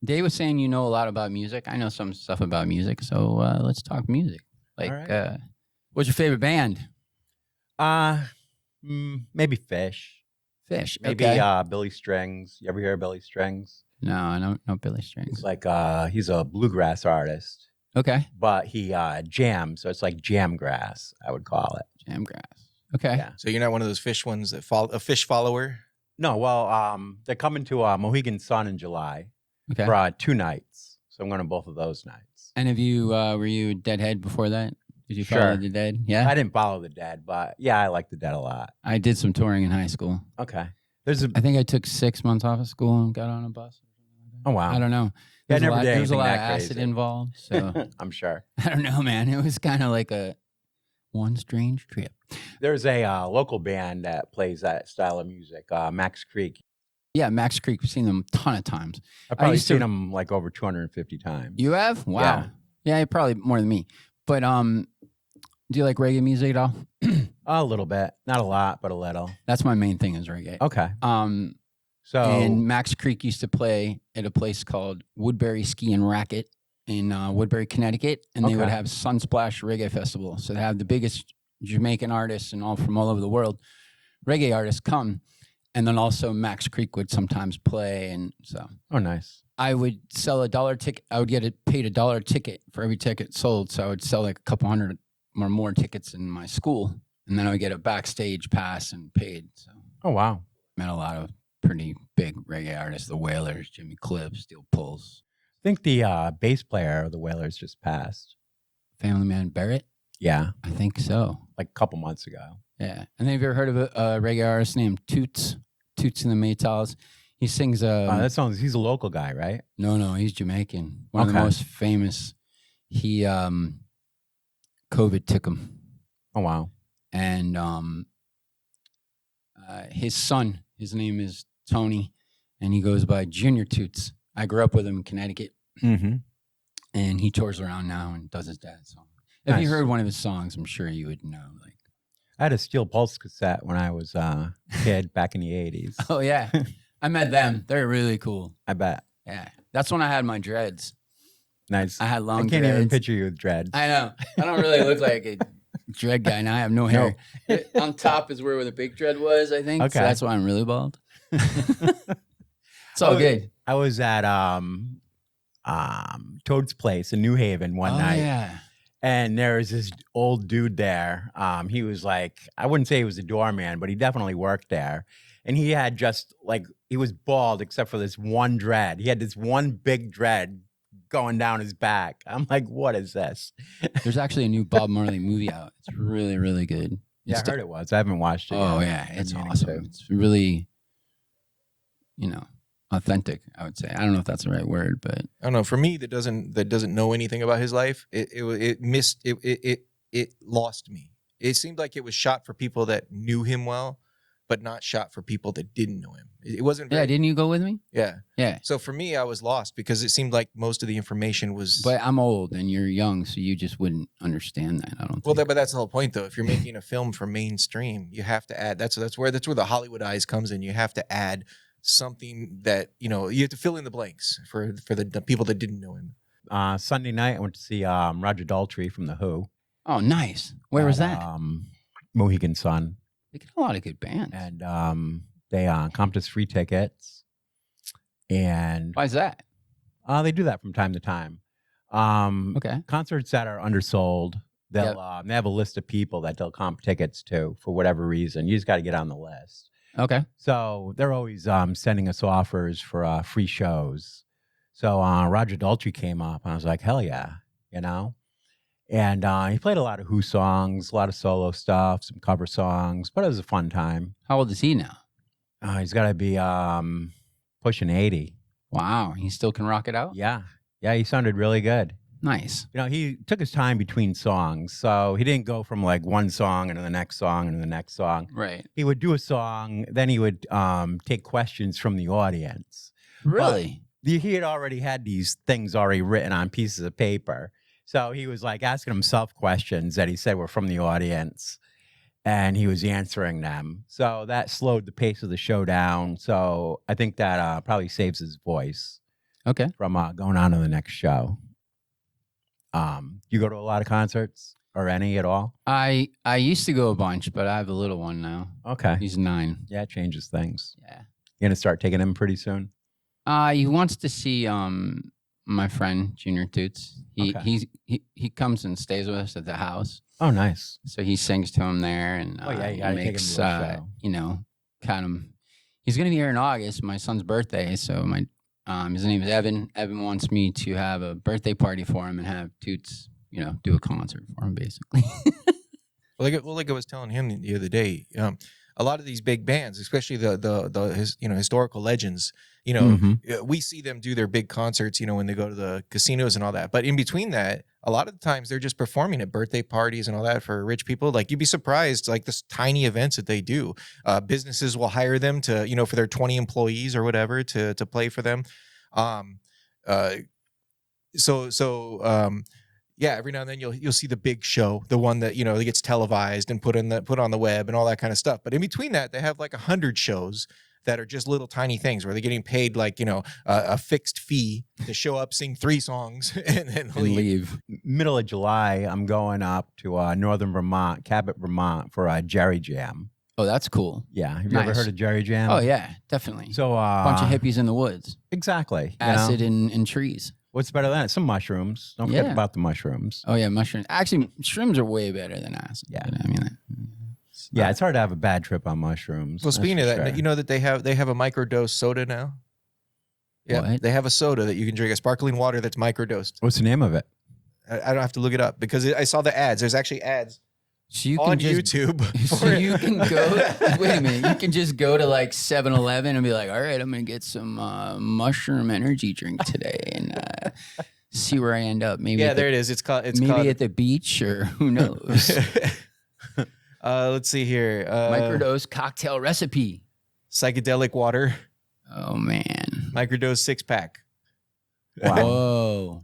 Dave was saying you know a lot about music. I know some stuff about music, so let's talk music. Like, right. What's your favorite band? Maybe Fish. Fish. Maybe Okay. Billy Strings. You ever hear of Billy Strings? No, I don't know Billy He's Strings. like he's a bluegrass artist, Okay. but he jams, so it's like jam grass, I would call it. Jamgrass. Okay. Yeah. So you're not one of those Fish ones that follow a Fish follower? No, well, they're coming to Mohegan Sun in July Okay. for 2 nights. So I'm going to both of those nights. And have you were you Deadhead before that? Did you follow Sure. the Dead? Yeah. I didn't follow the Dead, but yeah, I like the Dead a lot. I did some touring in high school. Okay. I think I took 6 months off of school and got on a bus. Oh wow. I don't know. Yeah, I never did There was a anything lot of that acid crazy. involved, so I'm sure. I don't know, man. It was kind of like a one strange trip. There's a local band that plays that style of music, Max Creek. Yeah, Max Creek. We've seen them a ton of times. I've probably used to- seen them like over 250 times. You have? Wow. Yeah, probably more than me. But do you like reggae music at all? A little bit, not a lot, but a little. That's my main thing is reggae. Okay. So And Max Creek used to play at a place called Woodbury Ski and Racket in Woodbury, Connecticut, and they would Okay. have Sunsplash Reggae Festival. So they have the biggest Jamaican artists and all from all over the world, reggae artists come, and then also Max Creek would sometimes play, and so oh, nice. I would sell $1 ticket. I would get it paid $1 ticket for every ticket sold. So I would sell like a couple hundred or more tickets in my school, and then I would get a backstage pass and paid. So Oh wow. met a lot of pretty big reggae artists: the Wailers, Jimmy Cliff, Steel Pulse, I think the bass player of the Wailers just passed. Family Man Barrett. Yeah, I think so. like a couple months ago. Yeah. And have you ever heard of a reggae artist named Toots? Toots and the Maytals. He sings That sounds. He's a local guy, right? No, he's Jamaican. One of the Okay. most famous. He COVID took him. Oh wow. And his son, his name is Tony, and he goes by Junior Toots. I grew up with him in Connecticut, Mm-hmm. and he tours around now and does his dad's song. If you Nice. heard one of his songs, I'm sure you would know. Like, I had a Steel Pulse cassette when I was a kid back in the 80s. oh yeah, I met them. They're really cool. I bet. Yeah, that's when I had my dreads. Nice. I had long I can't dreads. even picture you with dreads. I know. I don't really look like a dread guy now. I have no hair. On top is where the big dread was, I think. So Okay. that's why I'm really bald. It's all good. I was at Toad's place in New Haven one night. Yeah. And there was this old dude there. He was like, I wouldn't say he was a doorman, but he definitely worked there. And he had just like, he was bald except for this one dread. He had this one big dread going down his back. I'm like, what is this? There's actually a new Bob Marley movie out. It's really, really good. Yeah, It's I heard it was. I haven't watched it Oh yet. yeah, it's I'm meaning awesome. to. It's really, authentic. I would say. I don't know if that's the right word, but I don't know. For me, that doesn't know anything about his life, it lost me. It seemed like it was shot for people that knew him well, but not shot for people that didn't know him. It wasn't. yeah. Very, Didn't you go with me? yeah. Yeah. So for me, I was lost because it seemed like most of the information was. But I'm old and you're young, so you just wouldn't understand that. I don't. Well, think. but that's the whole point, though. If you're making a film for mainstream, you have to add. That's where the Hollywood eyes comes in. You have to add something that you have to fill in the blanks for the people that didn't know him. Sunday night, I went to see Roger Daltrey from The Who. Oh, nice. Where was that? Mohegan Sun. They get a lot of good bands. And they comped us free tickets. And Why is that? they do that from time to time. Okay. Concerts that are undersold, they have a list of people that they'll comp tickets to for whatever reason. You just got to get on the list. Okay. So they're always sending us offers for free shows. So Roger Daltrey came up, and I was like, hell yeah, And he played a lot of Who songs, a lot of solo stuff, some cover songs, but it was a fun time. How old is he now? He's got to be pushing 80. Wow. He still can rock it out? Yeah. Yeah, he sounded really good. Nice. He took his time between songs, so he didn't go from like one song into the next song into the next song. Right. He would do a song, then he would take questions from the audience. Really? He had already had these things already written on pieces of paper. So he was like asking himself questions that he said were from the audience, and he was answering them. So that slowed the pace of the show down. So I think that probably saves his voice. Okay. from going on to the next show. You go to a lot of concerts or any at all? I used to go a bunch, but I have a little one now. Okay. He's 9. Yeah, it changes things. Yeah. You're going to start taking him pretty soon? He wants to see my friend Junior Toots. He comes and stays with us at the house. Oh, nice. So he sings to him there, and You gotta he take him makes to a show. kind of. He's gonna be here in August, my son's birthday. So his name is Evan. Evan wants me to have a birthday party for him and have Toots, do a concert for him, basically. Like I was telling him the other day, a lot of these big bands, especially the historical legends, we see them do their big concerts, when they go to the casinos and all that. But in between that, a lot of the times they're just performing at birthday parties and all that for rich people. Like, you'd be surprised, like, this tiny events that they do. Businesses will hire them to, for their 20 employees or whatever to play for them. Yeah, every now and then you'll see the big show, the one that that gets televised and put on the web and all that kind of stuff. But in between that, they have like 100 shows that are just little tiny things where they're getting paid like a fixed fee to show up, sing 3 songs, and leave. Middle of July, I'm going up to northern Vermont, Cabot, Vermont, for a Jerry Jam. Oh, that's cool. Yeah, have you ever heard of Jerry Jam? Oh yeah, definitely. So bunch of hippies in the woods. Exactly. Acid and trees. What's better than it? Some mushrooms. Don't forget about the mushrooms. Oh yeah, mushrooms. Actually, shrooms are way better than acid. Yeah, I mean, it's hard to have a bad trip on mushrooms. Well, speaking of that, you know that they have a microdose soda now. Yeah, what? They have a soda that you can drink, a sparkling water that's microdosed. What's the name of it? I don't have to look it up because I saw the ads. There's actually ads. So you on can YouTube. So you can go. Wait a minute. You can just go to like 7-Eleven and be like, "All right, I'm gonna get some mushroom energy drink today and see where I end up." Maybe there it is. It's called. Maybe at the beach, or who knows. Let's see here. Microdose cocktail recipe. Psychedelic water. Oh man. Microdose 6-pack. Wow. Whoa.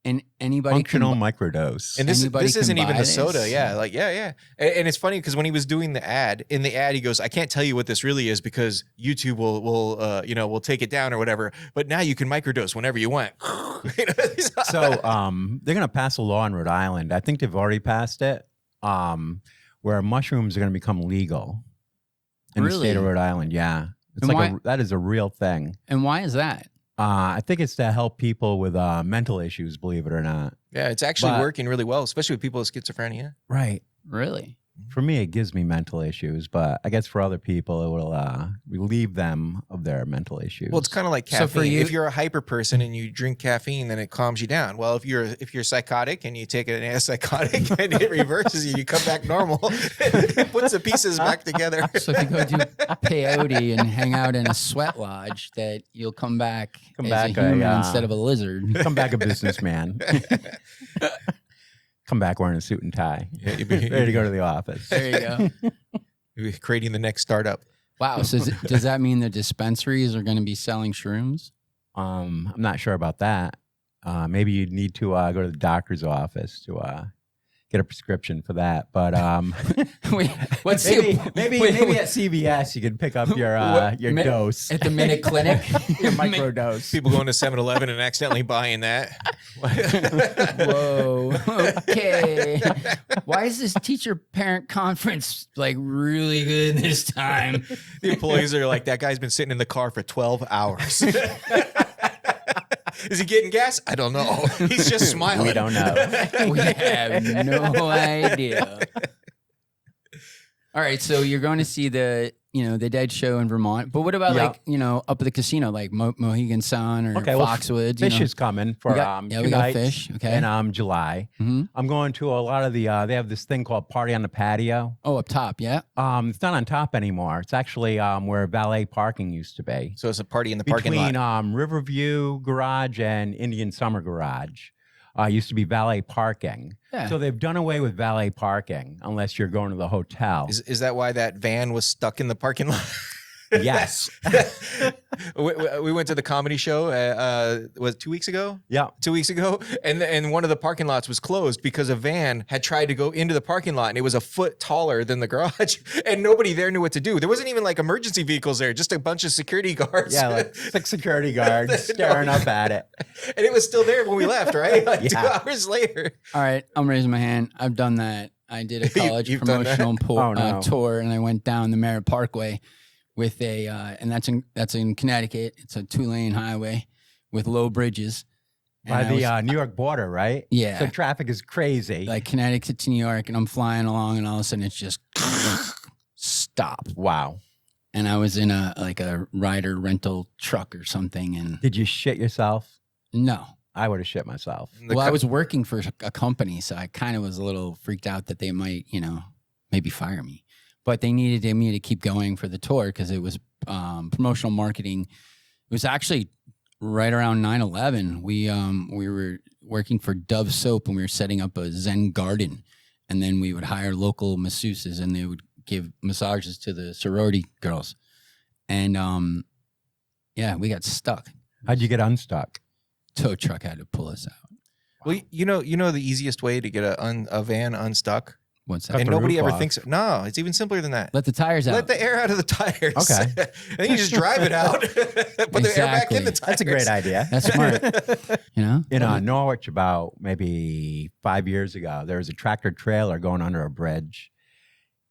And anybody functional microdose. And this isn't even the soda. Yeah, yeah. And it's funny because when he was doing the ad, in the ad he goes, "I can't tell you what this really is because YouTube will take it down or whatever. But now you can microdose whenever you want." So they're gonna pass a law in Rhode Island. I think they've already passed it. Where mushrooms are gonna become legal in the state of Rhode Island. Yeah, it's that is a real thing. And why is that? I think it's to help people with mental issues, believe it or not. Yeah, it's actually working really well, especially with people with schizophrenia. Right. Really? For me, it gives me mental issues, but I guess for other people, it will relieve them of their mental issues. Well, it's kind of like caffeine. So for you, if you're a hyper person and you drink caffeine, then it calms you down. Well, if you're psychotic and you take an antipsychotic and it reverses you, you come back normal. It puts the pieces back together. So if you go do peyote and hang out in a sweat lodge, that you'll come back as a human instead of a lizard. Come back a businessman. Come back wearing a suit and tie. Yeah, ready to go to the office. There you go. You're creating the next startup. Wow. So does that mean the dispensaries are going to be selling shrooms? I'm not sure about that. Maybe you'd need to go to the doctor's office to get a prescription for that. But wait, maybe at CVS you can pick up your dose at the Minute Clinic. Your microdose. People going to 7-Eleven and accidentally buying that. Whoa. Okay. Why is this teacher parent conference like really good this time? The employees are like, "That guy's been sitting in the car for 12 hours." Is he getting gas? I don't know. He's just smiling. We don't know. We have no idea. All right, so you're going to see the Dead show in Vermont, but what about up at the casino, like Mohegan Sun or Foxwoods? Fish is coming for we got Fish. Okay, in July. Mm-hmm. I'm going to a lot of the. They have this thing called Party on the Patio. Oh, up top, yeah. It's not on top anymore. It's actually where valet parking used to be. So it's a party in the parking lot between Riverview Garage and Indian Summer Garage. Used to be valet parking. Yeah. So they've done away with valet parking unless you're going to the hotel. Is that why that van was stuck in the parking lot? Yes. We went to the comedy show. Was 2 weeks ago? Yeah. 2 weeks ago, and one of the parking lots was closed because a van had tried to go into the parking lot, and it was a foot taller than the garage, and nobody there knew what to do. There wasn't even like emergency vehicles there, just a bunch of security guards. Yeah, like 6 security guards staring up at it. And it was still there when we left, right? Like 2 Yeah. hours later. All right, I'm raising my hand. I've done that. I did a college You've done that? promotional tour, and I went down the Merritt Parkway with a, and that's in Connecticut. It's a 2-lane highway with low bridges. By the New York border, right? Yeah. So traffic is crazy. Like Connecticut to New York, and I'm flying along, and all of a sudden it's just stop. Wow. And I was in a rider rental truck or something, and Did you shit yourself? no. I would have shit myself. Well, I was working for a company, so I kind of was a little freaked out that they might, maybe fire me. But they needed me to keep going for the tour because it was promotional marketing. It was actually right around 9/11. We were working for Dove Soap, and we were setting up a Zen garden. And then we would hire local masseuses, and they would give massages to the sorority girls. And we got stuck. How'd you get unstuck? Tow truck had to pull us out. Well, you know the easiest way to get a van unstuck? What's Cut that? And the nobody roof ever off. thinks. No, it's even simpler than that. Let the tires out. Let the air out of the tires. Okay. And then you just drive it out. Put the air back in the tires. That's a great idea. That's smart. In Norwich, about maybe 5 years ago, there was a tractor trailer going under a bridge,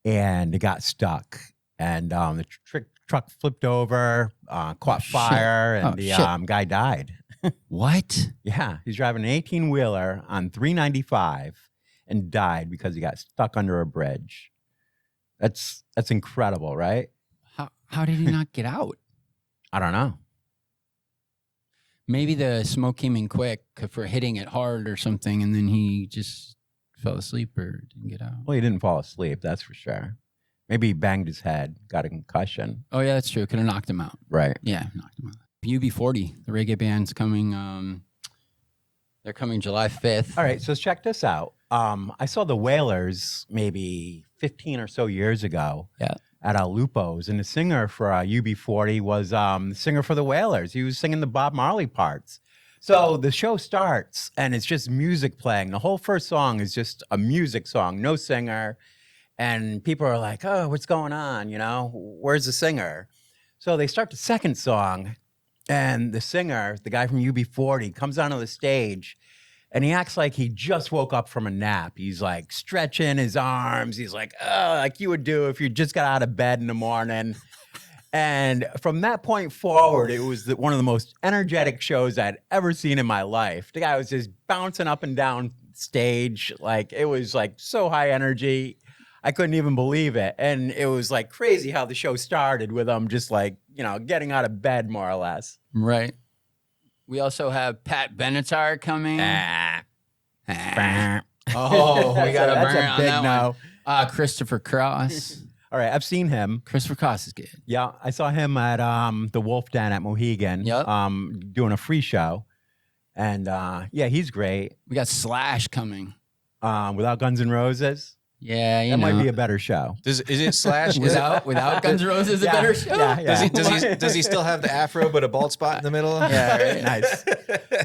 and it got stuck. And the truck flipped over, caught fire, and the guy died. What? Yeah, he's driving an 18-wheeler on 395 and died because he got stuck under a bridge. That's incredible, right? How did he not get out? I don't know. Maybe the smoke came in quick for hitting it hard or something, and then he just fell asleep or didn't get out. Well, he didn't fall asleep, that's for sure. Maybe he banged his head, got a concussion. Oh, yeah, that's true. Could have knocked him out. Right. Yeah, knocked him out. UB40, the reggae band's coming. They're coming July 5th. All right, so check this out. I saw the Wailers maybe 15 or so years ago at Lupo's, and the singer for UB40 was the singer for the Wailers. He was singing the Bob Marley parts. So the show starts, and it's just music playing. The whole first song is just a music song, no singer. And people are like, oh, what's going on? Where's the singer? So they start the second song, and the singer, the guy from UB40, comes onto the stage, and he acts like he just woke up from a nap. He's like stretching his arms. He's like, oh, like you would do if you just got out of bed in the morning. And from that point forward, it was one of the most energetic shows I'd ever seen in my life. The guy was just bouncing up and down stage. Like, it was like so high energy. I couldn't even believe it. And it was like crazy how the show started with him just like, getting out of bed more or less. Right. We also have Pat Benatar coming. Oh, we got a burn on big that no. one. Christopher Cross. All right, I've seen him. Christopher Cross is good. Yeah, I saw him at the Wolf Den at Mohegan. Yep. Doing a free show. And he's great. We got Slash coming. Without Guns N' Roses. Yeah, that might be a better show. Is it Slash? without Guns N' Roses a better show? Yeah. Does he still have the afro but a bald spot in the middle? Yeah, right. Nice.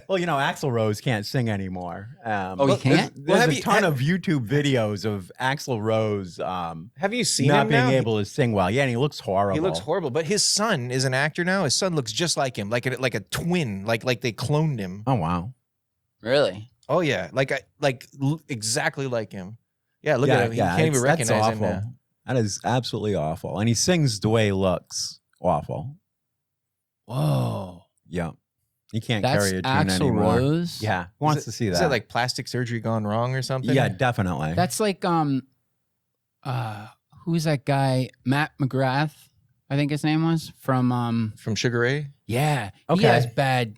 Well, Axl Rose can't sing anymore. He can't? There's a ton of YouTube videos of Axl Rose have you seen not him being now? able to sing well. Yeah, and he looks horrible. He looks horrible, but his son is an actor now. His son looks just like him, like a twin, like they cloned him. Oh, wow. Really? Oh, yeah, exactly like him. Yeah, look at him. He can't even recognize him now. That is absolutely awful. And he sings the way he looks. Awful. Whoa. Yeah. He can't That's carry a tune Axl anymore. Rose? Yeah. Who wants to see that? Is that like plastic surgery gone wrong or something? Yeah, definitely. That's like who's that guy? Matt McGrath, I think his name was from Sugar Ray? Yeah. Okay. He has bad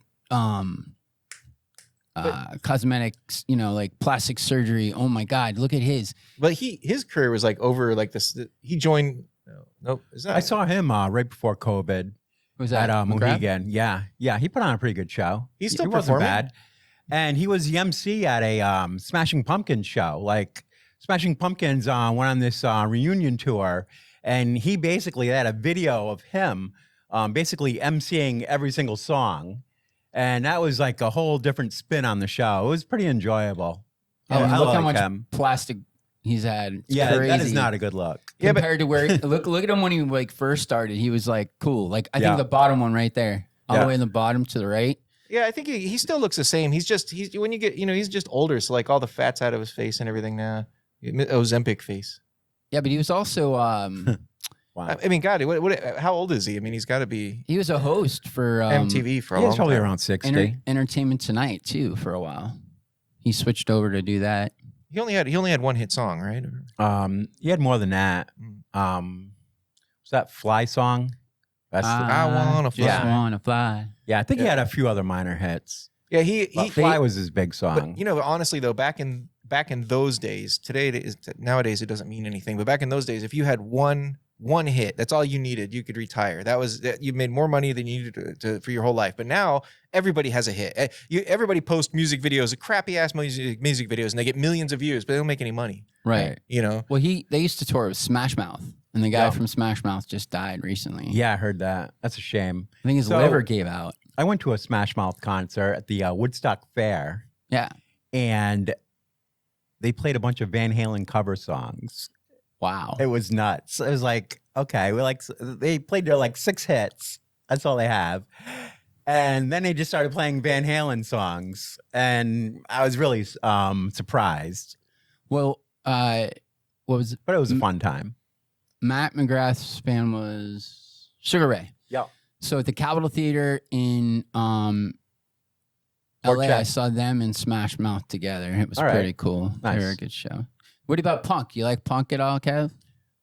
cosmetics, like plastic surgery. Oh my God, look at his. But his career was like over like this. He joined. Nope. I saw him right before COVID. Was that at McGrath? Mohegan? Yeah, he put on a pretty good show. He's still he wasn't performing? bad, and he was the MC at a Smashing Pumpkins show. Like Smashing Pumpkins went on this reunion tour, And he basically had a video of him basically emceeing every single song. And that was like a whole different spin on the show. It was pretty enjoyable. Yeah, I look like how much him. plastic he's had. It's Yeah, crazy. that is not a good look. Compared to where look at him when he like first started. He was like cool. Like I think the bottom one right there, all the way in the bottom to the right. Yeah, I think he still looks the same. He's when you get he's just older, so like all the fat's out of his face and everything now. Ozempic face. Yeah, but he was also Wow. I mean, God, how old is he? I mean, he's got to be. He was a host for MTV for a long He's probably time. around 60. Entertainment Tonight too for a while. He switched over to do that. He only had one hit song, right? He had more than that. Was that Fly song? That's I wanna fly. Just wanna fly. yeah, I think he had a few other minor hits. Yeah, he Fly was his big song. But, honestly though, back in those days, nowadays it doesn't mean anything. But back in those days, if you had one hit, that's all you needed. You could retire. You made more money than you needed for your whole life. But now everybody has a hit. Everybody posts music videos, crappy ass music videos, and they get millions of views, but they don't make any money. Right. Well, they used to tour with Smash Mouth, and the guy from Smash Mouth just died recently. Yeah, I heard that. That's a shame. I think his liver gave out. I went to a Smash Mouth concert at the Woodstock Fair. Yeah. And they played a bunch of Van Halen cover songs. Wow. It was nuts. It was like, okay, they played their like 6 hits. That's all they have. And then they just started playing Van Halen songs. And I was really surprised. Well, what was it? But it was a fun time. Matt McGrath's band was Sugar Ray. Yeah. So at the Capitol Theater in LA, I saw them and Smash Mouth together. It was pretty cool. Nice. They were a good show. What about punk? You like punk at all, Kev?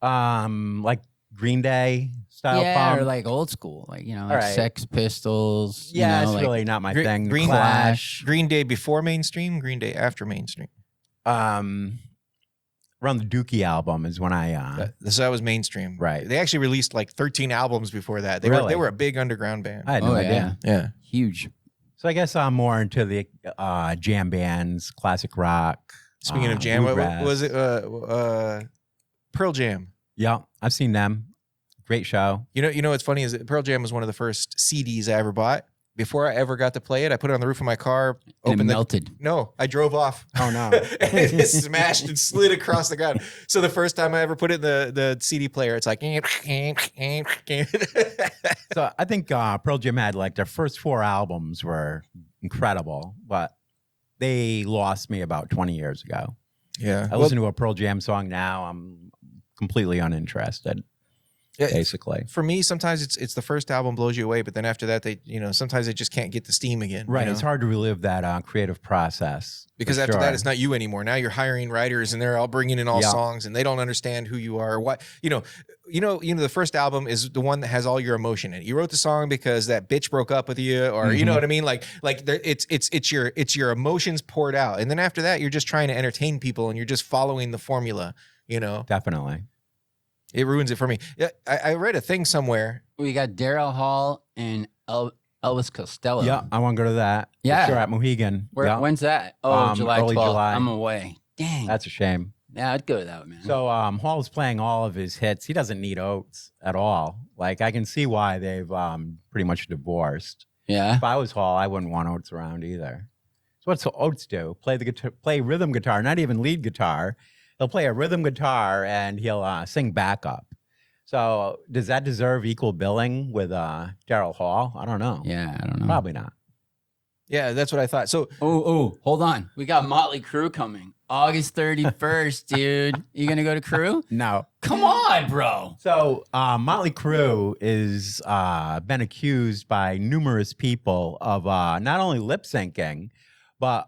Like Green Day style punk. Or like old school, like Sex Pistols. Yeah, it's like really not my thing. Green Clash. Green Day before mainstream, Green Day after mainstream. Around the Dookie album is when I So that was mainstream. Right. They actually released like 13 albums before that. They were a big underground band. I had no idea. Yeah. Huge. So I guess I'm more into the jam bands, classic rock. Speaking of jam, what bluegrass. was it? Pearl Jam. Yeah, I've seen them. Great show. You know what's funny is that Pearl Jam was one of the first CDs I ever bought. Before I ever got to play it, I put it on the roof of my car. And it melted. No, I drove off. Oh no! It just smashed and slid across the ground. So the first time I ever put it in the CD player, it's like. So I think Pearl Jam had like their first 4 albums were incredible, but they lost me about 20 years ago. Yeah, I listen to a Pearl Jam song now, I'm completely uninterested. Basically, for me, sometimes it's the first album blows you away, but then after that, sometimes they just can't get the steam again. Right, it's hard to relive that creative process because after that, it's not you anymore. Now you're hiring writers, and they're all bringing in all songs, and they don't understand who you are. What the first album is the one that has all your emotion in it. You wrote the song because that bitch broke up with you, or you know what I mean. It's your emotions poured out, and then after that, you're just trying to entertain people, and you're just following the formula. Definitely. It ruins it for me. Yeah, I read a thing somewhere. We got Daryl Hall and Elvis Costello. Yeah, I want to go to that. Yeah. For sure, at Mohegan. When's that? Oh, July 12th. Early July. I'm away. Dang. That's a shame. Yeah, I'd go to that, man. So Hall's playing all of his hits. He doesn't need Oates at all. Like I can see why they've pretty much divorced. Yeah. If I was Hall, I wouldn't want Oates around either. So what's Oates do? Play the guitar, play rhythm guitar, not even lead guitar. He'll play a rhythm guitar and he'll sing backup. So does that deserve equal billing with Daryl Hall? I don't know. Yeah, I don't know. Probably not. Yeah, that's what I thought. So, hold on. We got Motley Crue coming August 31st, dude. You gonna go to Crue? No. Come on, bro. So Motley Crue is been accused by numerous people of not only lip syncing, but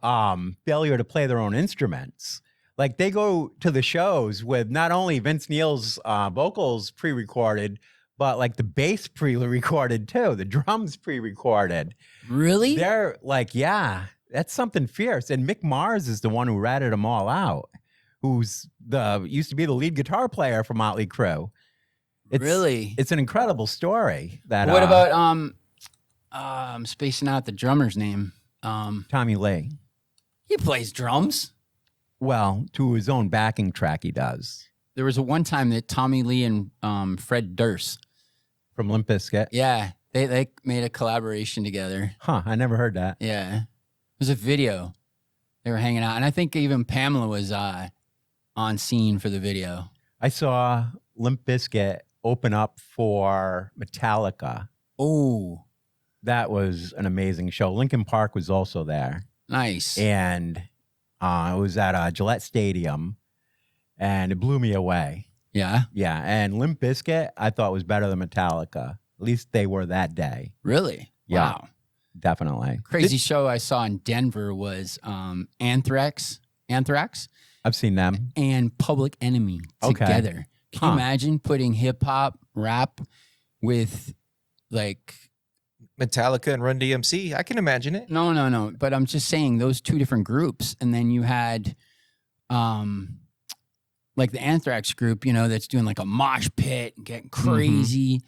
failure to play their own instruments. Like they go to the shows with not only Vince Neil's vocals pre-recorded, but like the bass pre-recorded too, the drums pre-recorded. Really? They're like, yeah, that's something fierce. And Mick Mars is the one who ratted them all out, who's used to be the lead guitar player for Motley Crue. Really? It's an incredible story. That. What about I'm spacing out the drummer's name. Tommy Lee? He plays drums. Well, to his own backing track, he does. there was a one time that Tommy Lee and Fred Durst From Limp Bizkit. Yeah, they made a collaboration together. Huh, I never heard that. Yeah, it was a video. They were hanging out, and I think even Pamela was on scene for the video. I saw Limp Bizkit open up for Metallica. Oh, That was an amazing show. Linkin Park was also there. nice. And it was at Gillette Stadium, and it blew me away. Yeah, Yeah, and Limp Bizkit I thought was better than Metallica. At least they were that day. really? Yeah. Wow. Definitely. Crazy show I saw in Denver was Anthrax, I've seen them. and Public Enemy Okay. together. Can you imagine putting hip hop rap with like Metallica and Run DMC. I can imagine it. no. But I'm just saying those two different groups, and then you had like the Anthrax group, you know, that's doing like a mosh pit and getting crazy.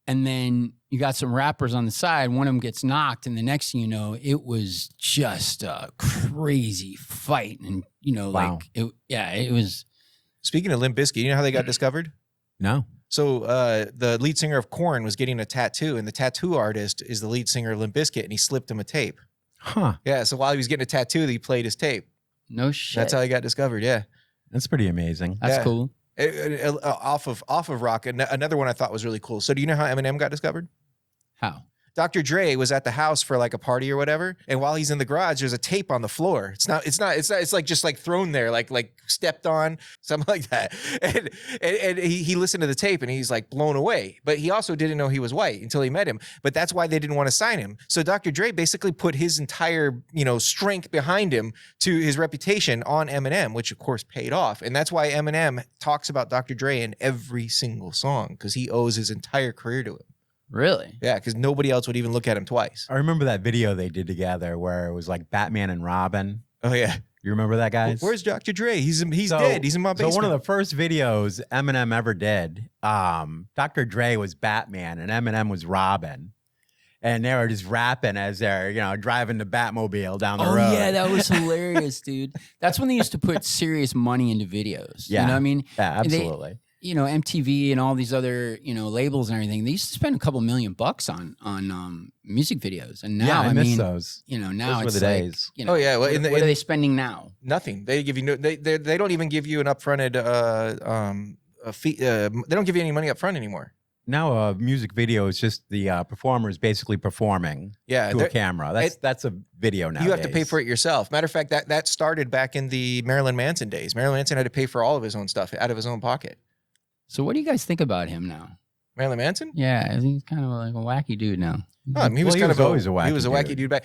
And then you got some rappers on the side. One of them gets knocked, and the next thing you know, it was just a crazy fight. And you know, Wow. it was. Speaking of Limp Bizkit, you know how they got discovered? No. So the lead singer of Korn was getting a tattoo, and the tattoo artist is the lead singer of Limp Bizkit, and he slipped him a tape. Huh. Yeah, so while he was getting a tattoo, he played his tape. No shit. That's how he got discovered. Yeah, That's pretty amazing. That's yeah. cool. Off of rock. Another one I thought was really cool. So do you know how Eminem got discovered? How? Dr. Dre was at the house for like a party or whatever, and while he's in the garage, there's a tape on the floor. It's like just like thrown there, like stepped on, something like that. And he listened to the tape and he's like blown away. But he also didn't know he was white until he met him. But that's why they didn't want to sign him. So Dr. Dre basically put his entire, strength behind him to his reputation on Eminem, which of course paid off. And that's why Eminem talks about Dr. Dre in every single song, because he owes his entire career to him. Really? Yeah, because nobody else would even look at him twice. I remember that video they did together where it was like Batman and Robin. Oh yeah. You remember that, guys? Where's Dr. Dre? He's dead. He's in my basement. So one of the first videos Eminem ever did, Dr. Dre was Batman and Eminem was Robin. And they were just rapping as they're, driving the Batmobile down the road. Oh yeah, that was hilarious, dude. That's when they used to put serious money into videos. Yeah. You know what I mean? Yeah, absolutely. MTV and all these other, labels and everything, they used to spend a couple $1 million on music videos. And now, Yeah, I miss mean, those. now Those it's were the like, days. Oh, yeah. Well, what are they spending now? Nothing. They give you they don't even give you an upfronted a fee. They don't give you any money up front anymore. Now a music video is just the performers basically performing Yeah, to a camera. That's a video now. you have to pay for it yourself. Matter of fact, that started back in the Marilyn Manson days. Marilyn Manson had to pay for all of his own stuff out of his own pocket. So what do you guys think about him now? Marilyn Manson? Yeah, he's kind of like a wacky dude now. Oh, I mean, he was always a wacky He was a wacky dude back.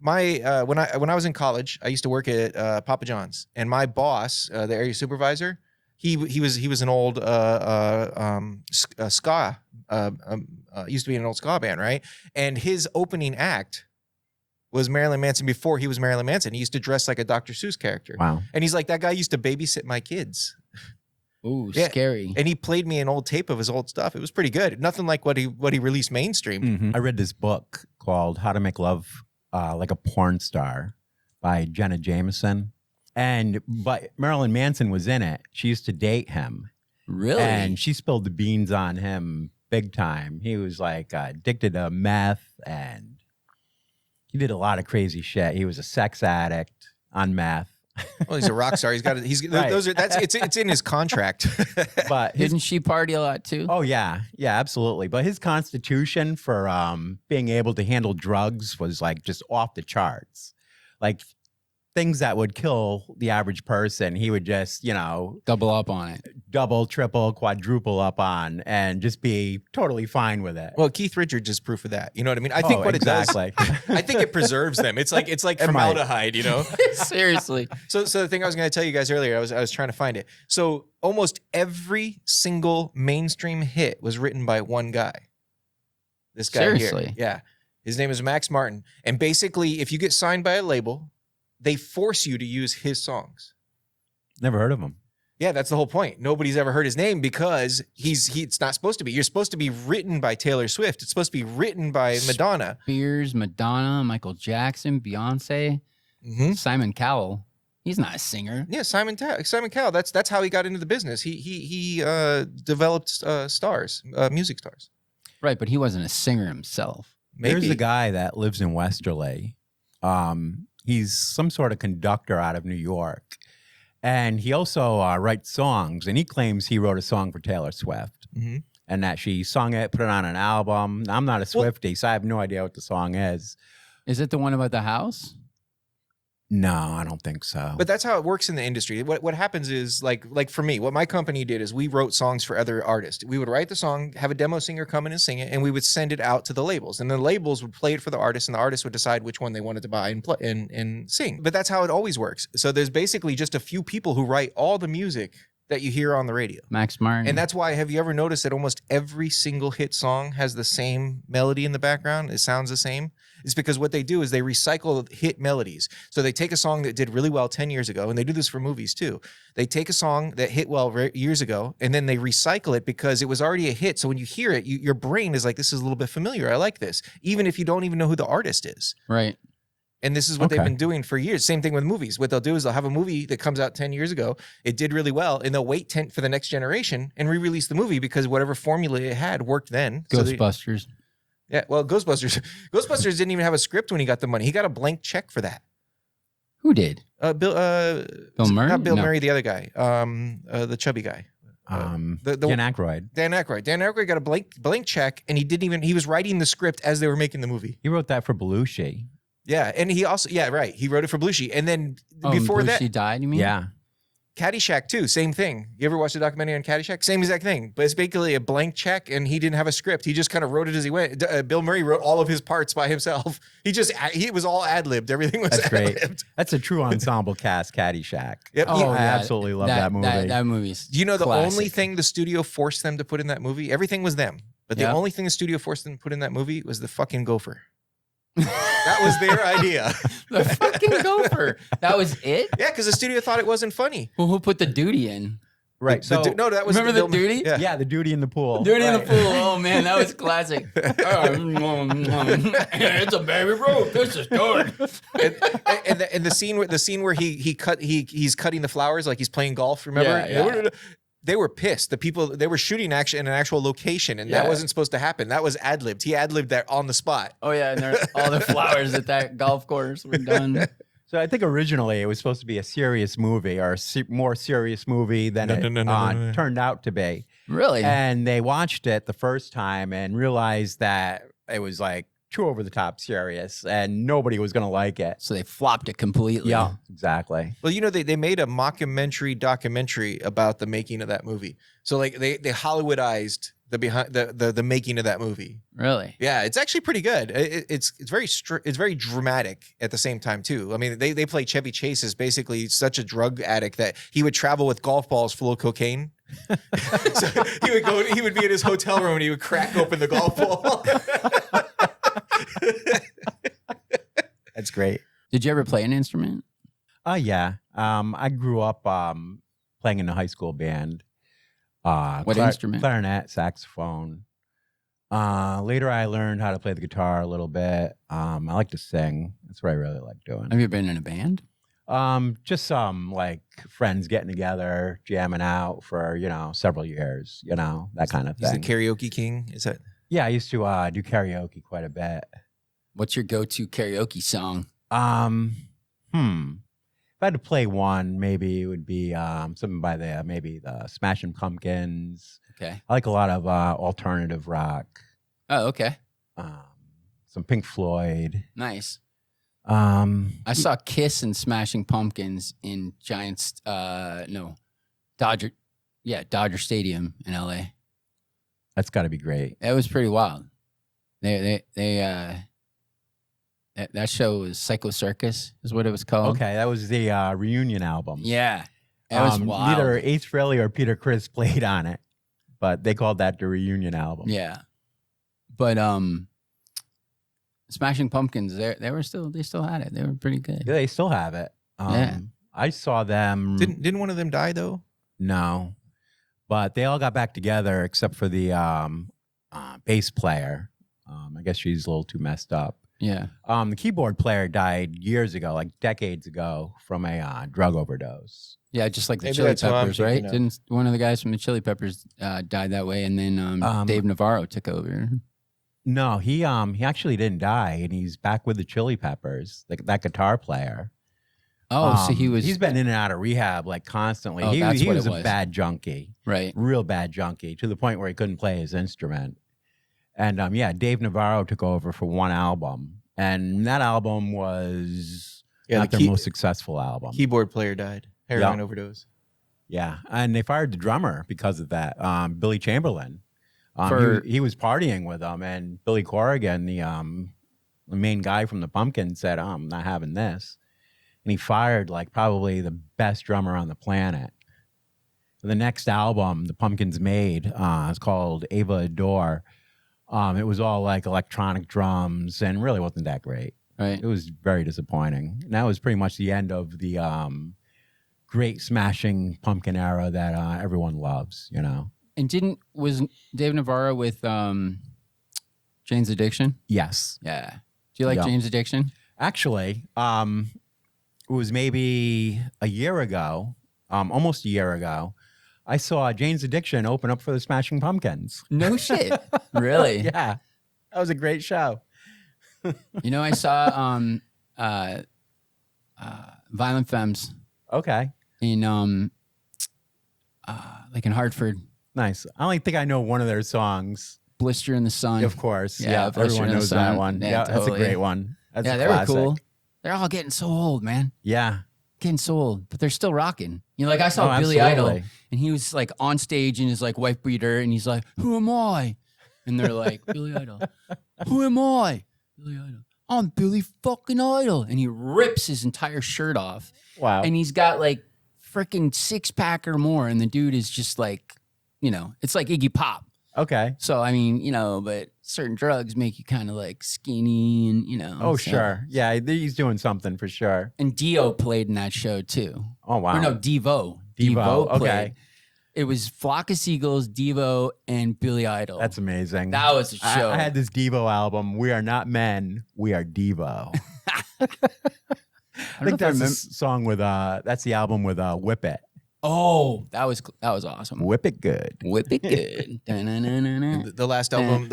My when I was in college, I used to work at Papa John's, and my boss, the area supervisor, he was an old ska used to be in an old ska band, right? And his opening act was Marilyn Manson before he was Marilyn Manson. He used to dress like a Dr. Seuss character. Wow. And he's like, that guy used to babysit my kids. Ooh, Yeah. scary. And he played me an old tape of his old stuff. It was pretty good. Nothing like what he released mainstream. I read this book called How to Make Love Like a Porn Star by Jenna Jameson. But Marilyn Manson was in it. She used to date him. Really? And she spilled the beans on him big time. He was like addicted to meth, and he did a lot of crazy shit. He was a sex addict on meth. Well, he's a rock star. Right. It's in his contract. But Didn't she party a lot too? oh yeah, absolutely. But his constitution for being able to handle drugs was like just off the charts. Like things that would kill the average person, he would just, Double up on it. double, triple, quadruple up on, and just be totally fine with it. Well, Keith Richards is proof of that. You know what I mean? I think what exactly. it does, I think it preserves them. It's like formaldehyde, Seriously. So the thing I was going to tell you guys earlier, I was trying to find it. So almost every single mainstream hit was written by one guy. This guy Seriously? here. Yeah. His name is Max Martin. And basically, if you get signed by a label, they force you to use his songs. Never heard of him. Yeah, that's the whole point. Nobody's ever heard his name because it's not supposed to be. You're supposed to be written by Taylor Swift. It's supposed to be written by Madonna. Spears, Madonna, Michael Jackson, Beyonce, Simon Cowell. He's not a singer. Yeah, Simon Cowell. That's how he got into the business. He developed stars, music stars. Right, but he wasn't a singer himself. Maybe. There's a guy that lives in Westerly. He's some sort of conductor out of New York. And he also writes songs. And he claims he wrote a song for Taylor Swift. Mm-hmm. And that she sung it, put it on an album. I'm not a Swiftie, so I have no idea what the song is. Is it the one about the house? No, I don't think so. But that's how it works in the industry. What happens is, like for me, what my company did is we wrote songs for other artists. We would write the song, have a demo singer come in and sing it, and we would send it out to the labels. And the labels would play it for the artist, and the artist would decide which one they wanted to buy and play and sing. But that's how it always works. So there's basically just a few people who write all the music that you hear on the radio. Max Martin. And that's why, have you ever noticed that almost every single hit song has the same melody in the background? It sounds the same. It's because what they do is they recycle hit melodies. So they take a song that did really well 10 years ago, and they do this for movies too. They take a song that hit well years ago, and then they recycle it because it was already a hit. So when you hear it, your brain is like, this is a little bit familiar. I like this. Even if you don't even know who the artist is. Right. And this is what they've been doing for years. Same thing with movies. What they'll do is they'll have a movie that comes out 10 years ago. It did really well, and they'll wait for the next generation and re-release the movie because whatever formula it had worked then. Ghostbusters. Yeah, well, Ghostbusters didn't even have a script when he got the money. He got a blank check for that. Who did? Bill Murray? Not Bill Murray, the other guy. The chubby guy. Dan Aykroyd. Dan Aykroyd got a blank check, and he was writing the script as they were making the movie. He wrote that for Belushi. Yeah, and he also, right. He wrote it for Belushi. And then before that. Belushi died, you mean? Yeah. Caddyshack too, same thing. You ever watch the documentary on Caddyshack? Same exact thing, but it's basically a blank check, and he didn't have a script. He just kind of wrote it as he went. Bill Murray wrote all of his parts by himself. He was all ad-libbed. Everything was That's ad-libbed. Great. That's a true ensemble cast, Caddyshack. Yep. Oh, I absolutely love that movie. That movie's Do you know the classic. only thing the studio forced them to put in that movie? Everything was them, but the only thing the studio forced them to put in that movie was the fucking gopher. That was their idea. The fucking gopher. That was it? Yeah, because the studio thought it wasn't funny. Well, who put the duty in? Right. So no, that was remember the duty? Yeah. the duty in the pool. Duty in the pool. Oh man, that was classic. It's a baby rope. This is good. And the scene where he's cutting the flowers like he's playing golf. Remember? Yeah. They were pissed. The people, they were shooting in an actual location, and that wasn't supposed to happen. That was ad-libbed. He ad-libbed that on the spot. Oh yeah, and all the flowers at that golf course were done. So I think originally it was supposed to be a serious movie or a more serious movie than it turned out to be. Really? And they watched it the first time and realized that it was like too over the top serious and nobody was going to like it. So they flopped it completely. Yeah, exactly. Well, they made a mockumentary documentary about the making of that movie. So like they Hollywoodized the making of that movie. Really? Yeah, it's actually pretty good. It's very dramatic at the same time too. I mean, they play Chevy Chase as basically such a drug addict that he would travel with golf balls full of cocaine. So he would be in his hotel room and he would crack open the golf ball. That's great. Did you ever play an instrument? Yeah. I grew up playing in a high school band. What instrument? Clarinet, saxophone. Later, I learned how to play the guitar a little bit. I like to sing. That's what I really like doing. Have you been in a band? Just some like friends getting together, jamming out for several years. That kind of He's the thing. karaoke king. Is that? Yeah, I used to do karaoke quite a bit. What's your go-to karaoke song? If I had to play one, maybe it would be something by the Smashing Pumpkins. Okay. I like a lot of alternative rock. Oh, okay. Some Pink Floyd. Nice. I saw Kiss and Smashing Pumpkins in Dodger Stadium in LA. That's got to be great. It was pretty wild. That show was Psycho Circus is what it was called. Okay, that was the reunion album. Yeah. It was wild. Either Ace Frehley or Peter Criss played on it, but they called that the reunion album. Yeah. But Smashing Pumpkins, they still had it. They were pretty good. Yeah, they still have it. Yeah. I saw them. Didn't one of them die though? No, but they all got back together except for the bass player. I guess she's a little too messed up. Yeah. The keyboard player died years ago, like decades ago, from a drug overdose. Yeah, just like the Maybe Chili that's what I'm Peppers, right? thinking of. Didn't one of the guys from the Chili Peppers died that way, and then Dave Navarro took over? No, he actually didn't die, and he's back with the Chili Peppers, like that guitar player. Oh, so he's been in and out of rehab like constantly. Oh, he that's what was it a was. bad junkie, right. real bad junkie, to the point where he couldn't play his instrument. And yeah, Dave Navarro took over for one album, and that album was not their most successful album. Keyboard player died, heroin overdose. Yeah, and they fired the drummer because of that, Billy Chamberlain. He was partying with them, and Billy Corrigan, the main guy from the Pumpkins, said, I'm not having this. And he fired like probably the best drummer on the planet. The next album the Pumpkins made is called Ava Adore. It was all like electronic drums and really wasn't that great. Right. It was very disappointing. And that was pretty much the end of the great smashing Pumpkin era that everyone loves, you know. And was Dave Navarro with Jane's Addiction? Yes. Yeah. Do you like Jane's Addiction? Actually, it was maybe a year ago, almost a year ago, I saw Jane's Addiction open up for the Smashing Pumpkins. No shit. Really? Yeah. That was a great show. You know, I saw Violent Femmes Okay. in like in Hartford. Nice. I only think I know one of their songs. Blister in the Sun. Of course. Yeah, Yeah, Blister everyone in the knows Sun. that one. Yeah, Yeah, that's a totally. great one. That's Yeah, a they classic. were cool. They're all getting so old, man. Yeah. Getting so old, but they're still rocking. You know, like I saw Oh, Billy Idol, absolutely. and he was like on stage in his like wife beater, and he's like, "Who am I?" And they're like, "Billy Idol." "Who am I?" "Billy Idol." "I'm Billy fucking Idol," and he rips his entire shirt off, Wow. and he's got like freaking 6-pack or more, and the dude is just like, you know, it's like Iggy Pop. Okay. So I mean, you know, but certain drugs make you kind of like skinny, and you know. Oh, so- sure. Yeah, he's doing something for sure. And Dio played in that show too. Oh, wow. Or no, Devo. Devo, played. okay. It was Flock of Seagulls, Devo, and Billy Idol. That's amazing. That was a show. I had this Devo album, We Are Not Men, We Are Devo. I think that's the song with, that's the album with Whip It. Oh, that was awesome. Whip It Good. Whip it good. Da-na-na-na-na. The last album,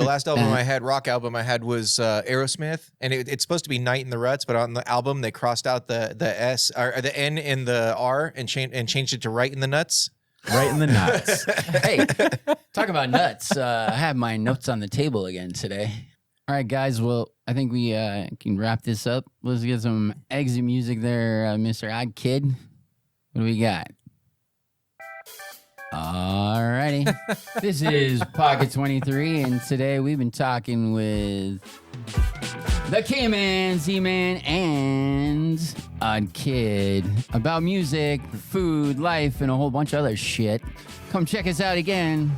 I had, rock album I had was Aerosmith, and it's supposed to be Night in the Ruts, but on the album they crossed out the S or the N and the R and changed it to Right in the Nuts. Right in the nuts. Hey, talk about nuts. I have my notes on the table again today. All right, guys. Well, I think we can wrap this up. Let's get some exit music there, Mr. Odd Kid. What do we got? All righty. This is Pocket23, and today we've been talking with the K-Man, Z-Man, and Odd Kid about music, food, life, and a whole bunch of other shit. Come check us out again.